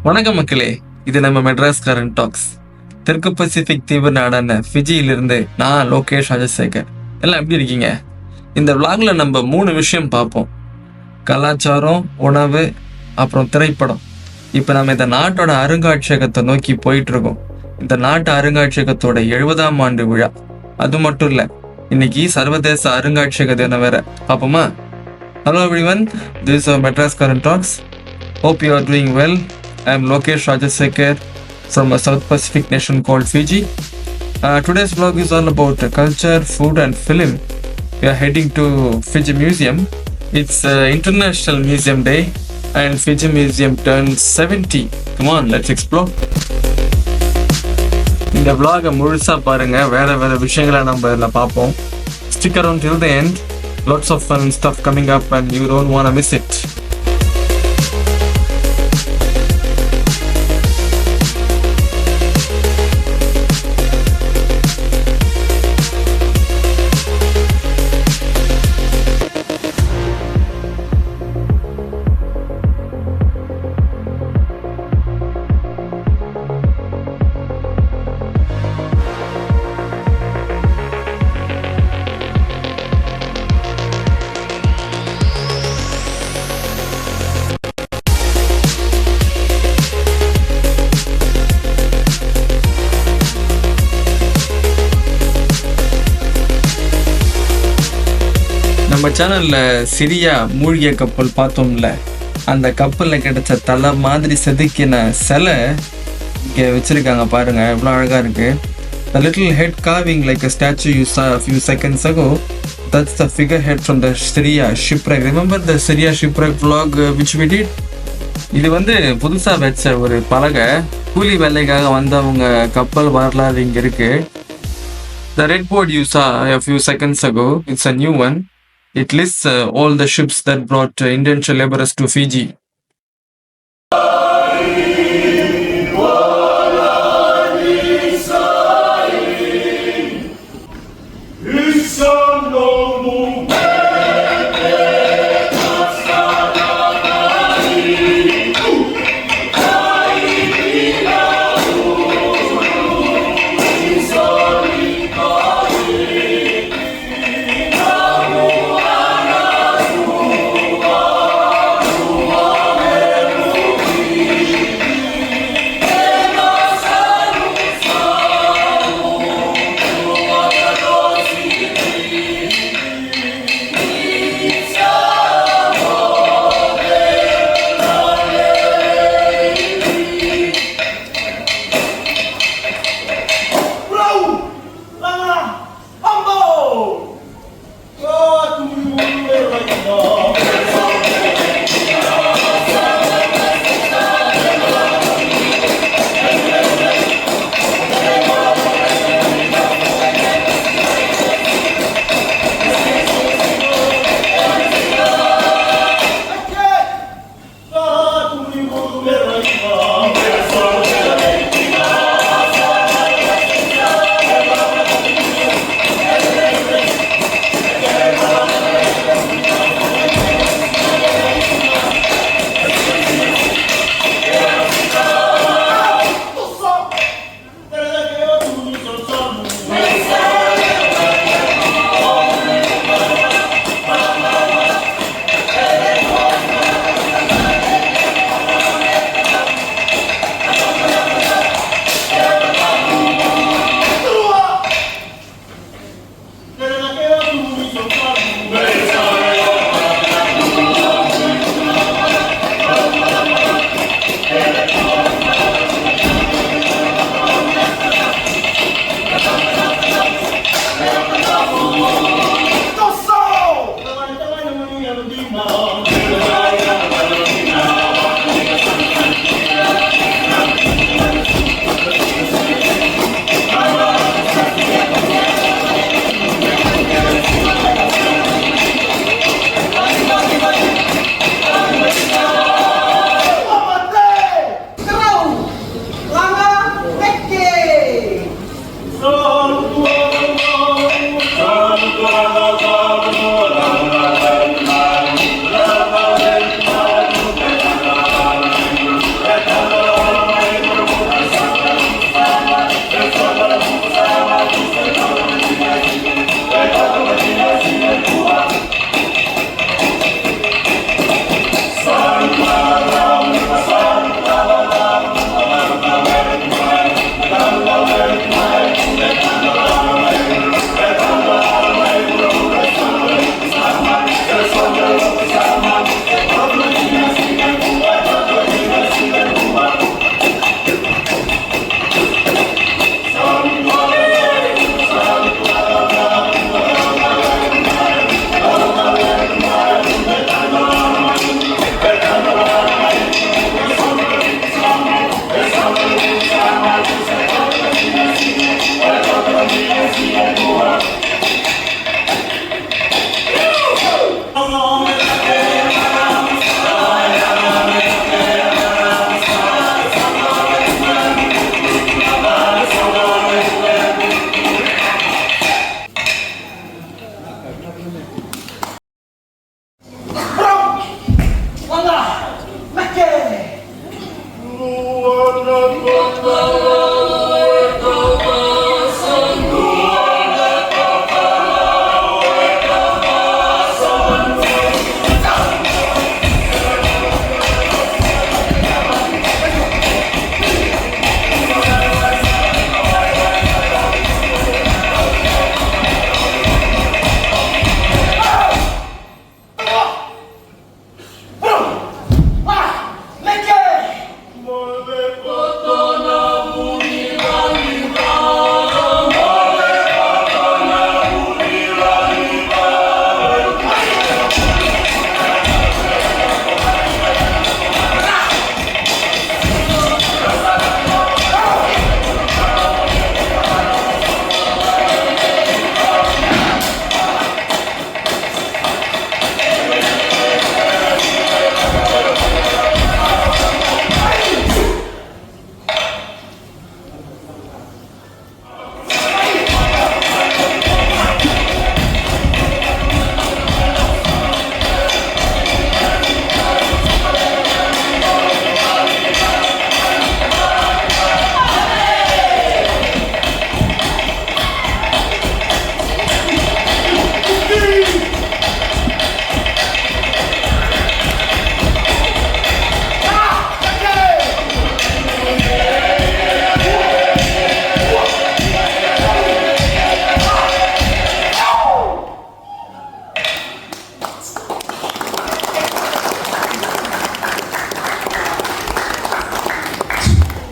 வணக்கம் மக்களே, இது நம்ம மெட்ராஸ் கரண்ட் டாக்ஸ். தெற்கு பசிபிக் தீவு நாடான ஃபிஜியிலிருந்து நான் லோகேஷ் ராஜசேகர். எல்லாம் எப்படி இருக்கீங்க? இந்த விளாக்ல நம்ம 3 விஷயம் பார்ப்போம்: கலாச்சாரம், உணவு, அப்புறம் திரைப்படம். இப்போ நம்ம இந்த நாட்டோட அருங்காட்சியகத்தை நோக்கி போயிட்டு இருக்கோம். இந்த நாட்டு அருங்காட்சியகத்தோட 70ஆம் ஆண்டு விழா. அது மட்டும் இல்லை, இன்னைக்கு சர்வதேச அருங்காட்சியக தினம் வேற. பார்ப்போமா? Hello everyone, this is Madras current talks. Hope you are doing well. I am Lokesh Rajasekar from a South Pacific nation called Fiji. Today's vlog is all about culture, food and film. We are heading to Fiji Museum. It's International Museum Day and Fiji Museum turns 70. Come on, let's explore. இந்த vlog முழுசா பாருங்க, வேற விஷயங்களை நம்ம இதில் பார்ப்போம். Stick around till the end. Lots of fun stuff coming up and you don't want to miss it. நம்ம சேனல்ல சிரியா மூழ்கிய கப்பல் பார்த்தோம்ல, அந்த கப்பலில் கிடைச்ச தலை மாதிரி செதுக்கின சிலை இங்கே வச்சிருக்காங்க. பாருங்க எவ்வளோ அழகா இருக்கு. The little head carving like a statue you saw a few seconds ago, that's the figurehead from the Syria shipwreck. Remember the Syria shipwreck vlog which we did? இது புதுசாக வச்ச ஒரு பலகை. கூலி வேலைக்காக வந்தவங்க கப்பல் வரலாறு இங்கே இருக்கு. The red board you saw a few seconds ago, it's a new one. It lists all the ships that brought indentured laborers to Fiji.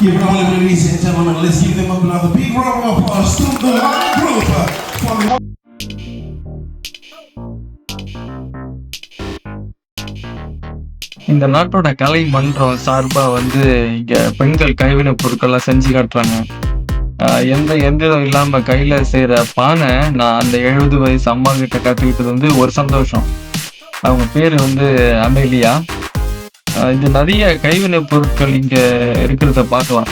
Give it all, ladies and gentlemen. Let's give them up another big round of applause to the group. இந்த நாட்டோட கலை மன்றம் சார்பா வந்து இங்க பெண்கள் கைவினை பொருட்கள்லாம் செஞ்சு காட்டுறாங்க. எந்த எந்திரம் இல்லாம கையில செய்யற பானை நான் அந்த 70 வயசு அம்மா கிட்ட கத்துக்கிட்டது வந்து ஒரு சந்தோஷம். அவங்க பேரு வந்து அமேலியா. இது நிறைய கைவினை பொருட்கள் இங்க இருக்கிறத பார்க்கலாம்.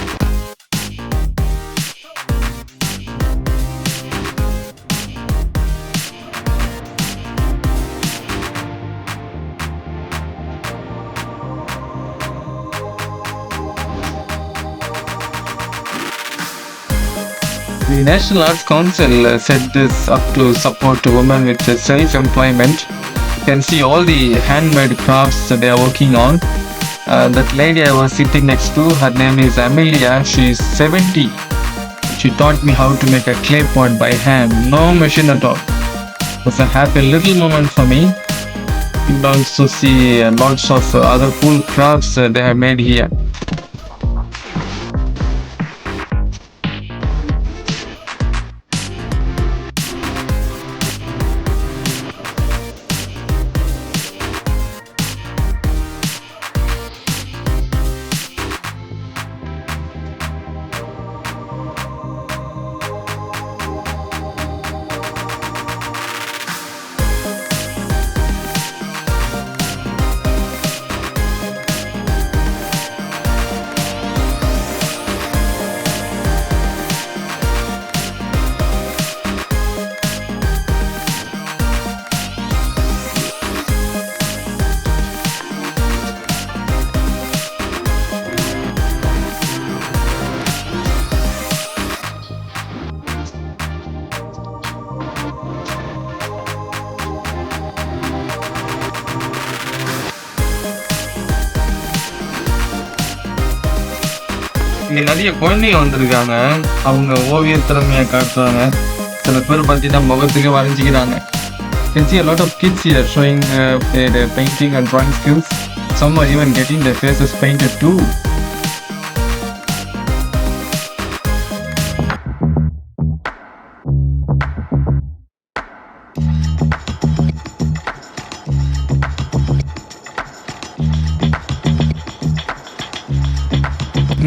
The National Arts Council set this up to support women with self-employment. You can see all the handmade crafts that they are working on. That lady I was sitting next to, her name is Amelia. She is 70. She taught me how to make a clay pot by hand, no machine at all. It was a happy little moment for me. You can also see lots of other cool crafts they have made here. இங்க நிறைய குழந்தைங்க வந்திருக்காங்க. அவங்க ஓவிய திறமையை காட்டுறாங்க. சில பேர் பார்த்தீங்கன்னா முகத்துக்கு வரைஞ்சிக்கிறாங்க. You can see a lot of kids here showing their painting and drawing skills. Some are even getting their faces painted too.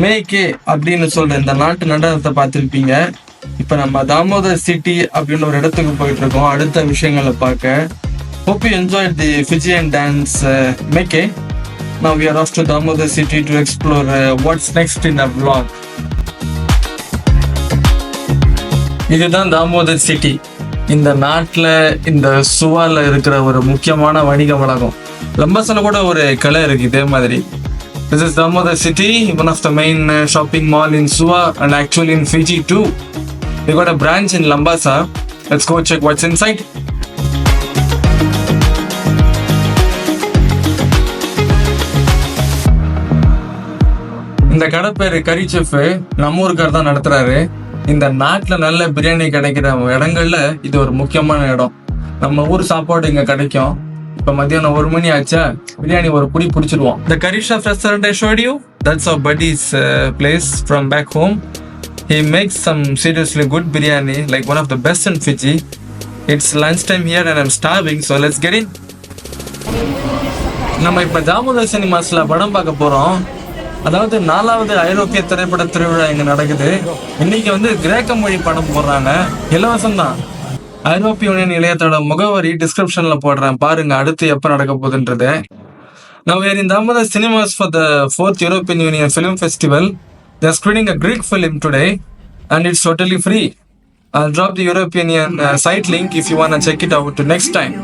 மேக்கே அப்படின்னு சொல்ற இந்த நாட்டு நடனத்தை பார்த்துருப்பீங்க. இப்ப நம்ம தாமோதர் சிட்டி அப்படின்னு ஒரு இடத்துக்கு போயிட்டு இருக்கோம் அடுத்த விஷயங்களை பார்க்க. Hope you enjoyed the Fijian dance Meke. Now we are off to Damodar City to explore what's next in our vlog. இதுதான் தாமோதர் சிட்டி. இந்த நாட்டுல இந்த சுவால இருக்கிற ஒரு முக்கியமான வணிக வளாகம். லம்பஸ்ல கூட ஒரு கடை இருக்கு இதே மாதிரி. This is Damodar City, one of the main shopping mall in Suva and actually in Fiji too. They got a branch in Lambasa. Let's go check what's inside. இந்த கடை பேரு கரி செஃப், நம்ம ஊருக்கார் தான் நடத்துறாரு. இந்த நாட்டுல நல்ல பிரியாணி கிடைக்கிற இடங்கள்ல இது ஒரு முக்கியமான இடம். நம்ம ஊர் சாப்பாடு இங்க கிடைக்கும். இப்ப மத்தியானம் 1 மணி ஆச்சா, பிரியாணி ஒரு புடி பிடிச்சிருவோம். The curry chef restaurant I showed you, that's our buddy's place from back home. He makes some seriously good biryani, like one of the best in Fiji. It's lunchtime here and I'm starving, so let's get in. நம்ம இப்ப தாமோதர் சினிமாஸ்ல படம் பார்க்க போறோம். அதாவது 4வது ஐரோப்பிய திரைப்பட திருவிழா இங்க நடக்குது. இன்னைக்கு வந்து கிரேக்க மொழி படம் போடுறாங்க. இலவசம் தான். ஐரோப்பிய யூனியன் நிலையத்தோட முகவரி டிஸ்கிரிப்ஷன்ல போடுறேன், பாருங்க அடுத்து எப்ப நடக்க போகுதுன்றது. Now we are in Damodar cinemas for the 4th European Union Film Festival. They are screening a Greek film today and it's totally free. I'll drop the European Union site link if you want to check it out next time.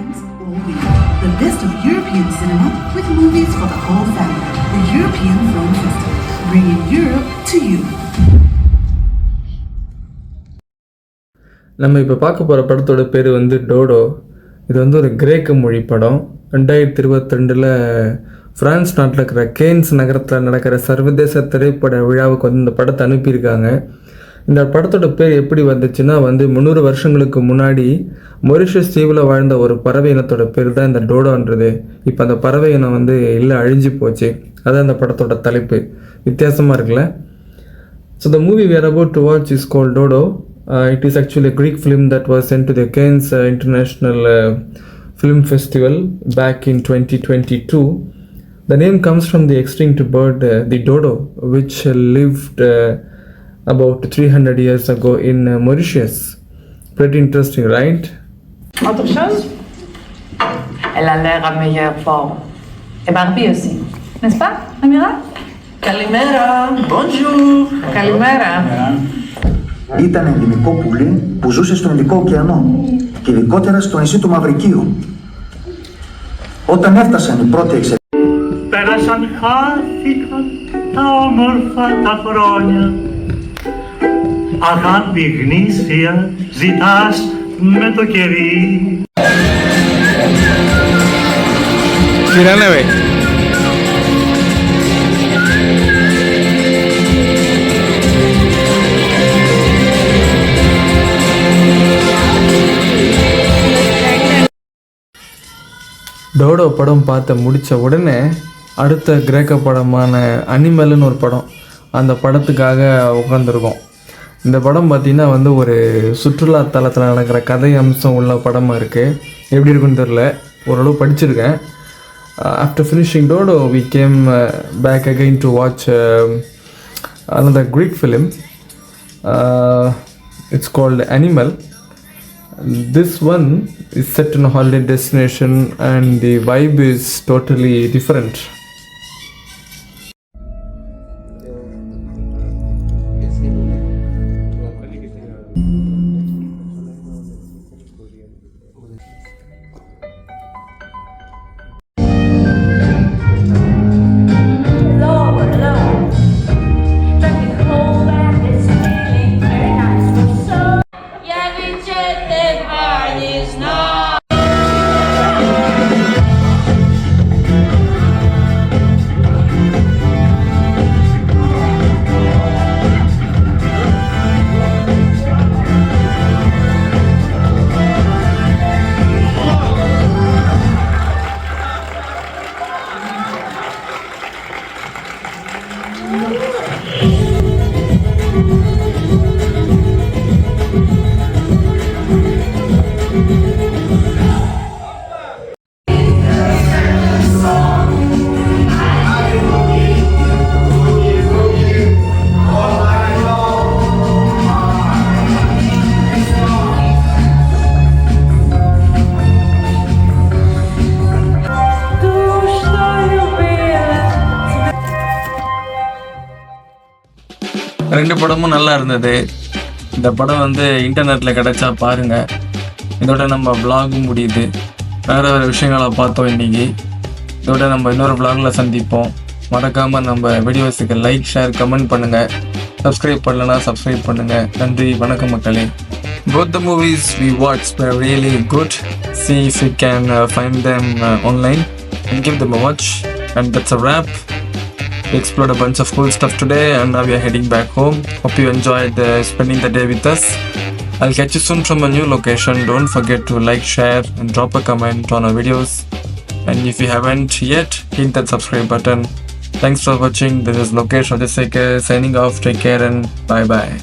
The best of European cinema with movies for the whole family. The European Film Festival, bringing Europe to you. நம்ம இப்போ பார்க்க போகிற படத்தோட பேர் வந்து டோடோ. இது வந்து ஒரு கிரேக்க மொழி படம். 2022 ஃப்ரான்ஸ் நாட்டில் இருக்கிற கேன்ஸ் நகரத்தில் நடக்கிற சர்வதேச திரைப்பட விழாவுக்கு வந்து இந்த படத்தை அனுப்பியிருக்காங்க. இந்த படத்தோட பேர் எப்படி வந்துச்சுன்னா வந்து 300 வருஷங்களுக்கு முன்னாடி மொரிஷியஸ் தீவில் வாழ்ந்த ஒரு பறவை இனத்தோட பேர் தான் இந்த டோடோன்றது. இப்போ அந்த பறவை இனம் வந்து இல்லை, அழிஞ்சு போச்சு. அதான் அந்த படத்தோட தலைப்பு. வித்தியாசமாக இருக்குல்ல. So the movie we are about to watch is called Dodo. It is actually a Greek film that was sent to the Cannes International Film Festival back in 2022. The name comes from the extinct bird, the dodo, which lived about 300 years ago in Mauritius. Pretty interesting, right? Autre chose? Elle a l'air en meilleure forme. Et Barbie aussi. N'est-ce pas, Amira? Καλημέρα, bonjour. Καλημέρα. Ήταν ενδυμικό πουλί που ζούσε στον Ινδικό ωκεανό και ειδικότερα στο νησί του Μαυρικίου. Όταν έφτασαν οι πρώτοι εξελίξεις, Πέρασαν, χάθηκαν τα όμορφα τα χρόνια. Αγάπη γνήσια ζητάς με το κερί. டோடோ படம் பார்த்து முடித்த உடனே அடுத்த கிரேக்க படமான அனிமல்னு ஒரு படம், அந்த படத்துக்காக உட்காந்துருக்கோம். இந்த படம் பார்த்திங்கன்னா வந்து ஒரு சுற்றுலா தலத்தில் நடக்கிற கதை அம்சம் உள்ள படமாக இருக்குது. எப்படி இருக்குன்னு தெரில, ஓரளவு படிச்சிருக்கேன். After finishing Toto we came back again to watch another Greek film. It's called Animal. This one is set in a holiday destination and the vibe is totally different. ரெண்டு படமும் நல்லா இருந்தது. இந்த படம் வந்து இன்டர்நெட்டில் கிடைச்சா பாருங்கள். இதோட நம்ம விலாகும் முடியுது. வேறு வேறு விஷயங்களை பார்த்தோம் இன்றைக்கி. இதோட நம்ம இன்னொரு விலாகில் சந்திப்போம். மறக்காமல் நம்ம வீடியோஸுக்கு லைக், ஷேர், கமெண்ட் பண்ணுங்கள். சப்ஸ்கிரைப் பண்ணலன்னா சப்ஸ்கிரைப் பண்ணுங்கள். நன்றி, வணக்கம் மக்களே. Both the movies we watched were really good. See if you can find them online and give them a watch. And that's a wrap. We explored a bunch of cool stuff today and now we are heading back home. Hope you enjoyed spending the day with us. I'll catch you soon from a new location. Don't forget to like, share and drop a comment on our videos. And if you haven't yet, hit that subscribe button. Thanks for watching. This is Lokesh Rajasekar signing off. Take care and bye bye.